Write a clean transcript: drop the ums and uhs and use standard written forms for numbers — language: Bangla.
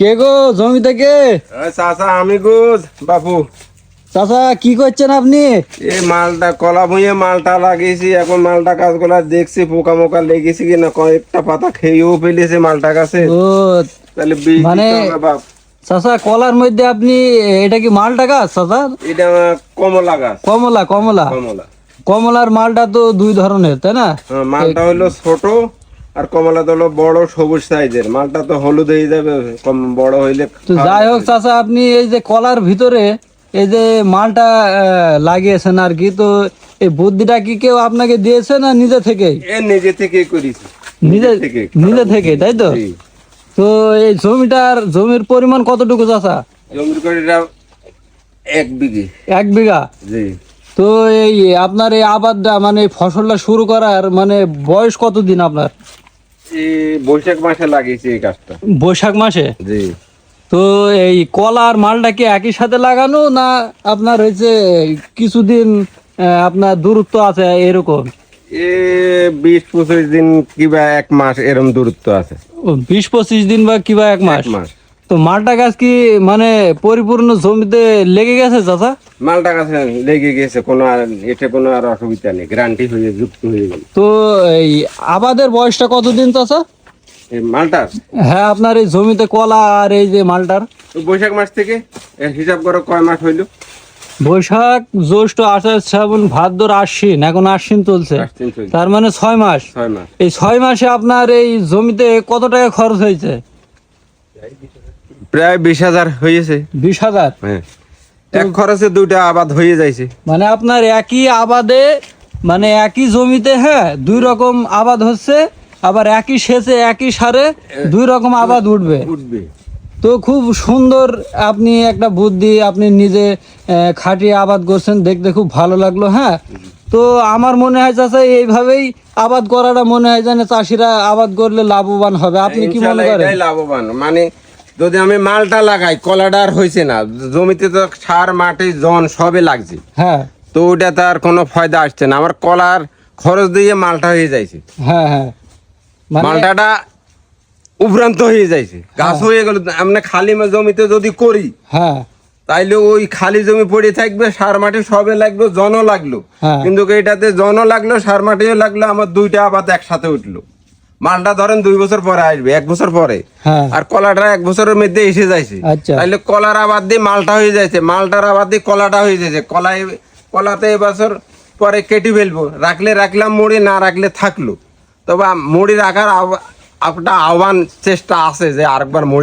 কে গো জমি থেকে? চাচা আমি গো বাপু। চাচা কি করছেন আপনি? এই মালটা কলা ভুঁইয়ে মালটা লাগিয়েছি, এখন মালটা গাছগুলা দেখছি পোকা মোকা লেগেছে কিনা, কয়েকটা পাতা খেয়েও ফেলেছে মালটা গাছে। ও তাহলে বীজ মানে দিতে হবে বাপ। চাচা কলার মধ্যে আপনি এটা কি মালটা গাছ চাচা? এটা কমলা গাছ। কমলা কমলা কমলা। কমলার মালটা তো দুই ধরনের তাই না? হ্যাঁ, মালটা হলো ছোট আর কমলা তো হলো বড় সবুজ সাইজের। মালটা তো হলুদ হয়ে যাবে কম বড় হইলে। তো যাই হোক চাচা, আপনি এই যে কলার ভিতরে এই যে মালটা লাগিয়েছেন আর কি, তো এই বুদ্ধিটা কি কেউ আপনাকে দিয়েছে না নিজে থেকেই? এ নিজে থেকে করেছি। নিজে থেকে তাই তো? জি। তো এই জমির পরিমাণ কতটুকু চাচা? জমির করে এটা 1 বিঘে। 1 বিঘা? জি। তো এই আপনার এই আবাদটা মানে এই ফসলটা শুরু করার মানে বয়স কতদিন আপনার? এই বৈশাখ মাসে লাগিয়েছি এই গাছটা। বৈশাখ মাসে? জি। তো এই কলা আর মালটা কি একই সাথে লাগানো না আপনার হয়েছে কিছুদিন আপনার দূরত্ব আছে এরকম? 20-25 দিন কিবা 1 মাস এরকম দূরত্ব আছে। 20-25 দিন বা কিবা 1 মাস? 1 মাস। তো মালটা গাছ কি মানে পরিপূর্ণ জমিতে লেগে গেছে চাচা? মালটা গাছে লেগে গেছে, এতে কোনো আর অসুবিধা নেই, গ্যারান্টি হয়ে যুক্ত হয়ে গেল। তো এই আবাদের বয়সটা কতদিন চাচা? এই মালটার হ্যাঁ, আপনার এই জমিতে কলা আর এই যে মালটার? বৈশাখ মাস থেকে এর হিসাব করো কয় মাস হইলো। বৈশাখ জ্যৈষ্ঠ আষাঢ় শ্রাবণ ভাদ্র আশ্বিন, এখন আশ্বিন চলছে, আশ্বিন চলছে। তার মানে 6 মাস। 6 মাস। এই 6 মাসে আপনার এই জমিতে কত টাকা খরচ হয়েছে? প্রায় 20,000 হয়েছে। 20,000? হ্যাঁ, এক খরচে 2টা আবাদ হয়ে যাইছে। মানে আপনার একই আবাদে মানে একই জমিতে হ্যাঁ 2 রকম আবাদ হচ্ছে, আবার একই সেচে একই সারে 2 রকম আবাদ উঠবে। উঠবে। তো খুব সুন্দর আপনি একটা বুদ্ধি আপনি নিজে খাটিয়ে আবাদ করছেন, দেখতে খুব ভালো লাগলো। হ্যাঁ, তো আমার মনে হয় চাচা এইভাবেই আবাদ করাটা মনে হয় যেন চাষিরা আবাদ করলে লাভবান হবে। আপনি কি মনে ইনশাআল্লাহ করেন? এটাই লাভবান। মানে যদি আমি মালটা লাগাই, কলাটা আর হয়েছে না, জমিতে তো সার মাটি জন সবে লাগছে, হ্যাঁ তো ওটা তার কোনো ফায়দা আসছে না। আমার কলার খরচ দিয়ে মালটা হয়ে যাইছে, হ্যাঁ হ্যাঁ, মানে মালটাটা উভ্রান্ত হয়ে যাইছে, গাছ হয়ে গেল। আমরা খালি জমিতে যদি করি হ্যাঁ তাইলে ওই খালি জমি পড়ে থাকবে, সার মাটি সবে লাগলো, জনও লাগলো। হ্যাঁ। কিন্তু এটাতে জনও লাগলো, সার মাটিও লাগলো, আমার 2টা আবাদ একসাথে উঠলো। মালটা ধরেন 2 বছর পরে আসবে, 1 বছর পরে। হ্যাঁ। আর কলাটা 1 বছরের মধ্যে এসে যাইছে। আচ্ছা। তাইলে কলার আবাদ দিয়ে মালটা হয়ে যাচ্ছে, মালটার আবাদ দিয়ে কলাটা হয়ে যাচ্ছে। কলাতে এবছর পরে কেটে ফেলবো, রাখলাম মুড়ি, না রাখলে থাকলো। তবে মুড়ি রাখার একটা আহ্বান চেষ্টা আছে যে আরেকবার মুড়ি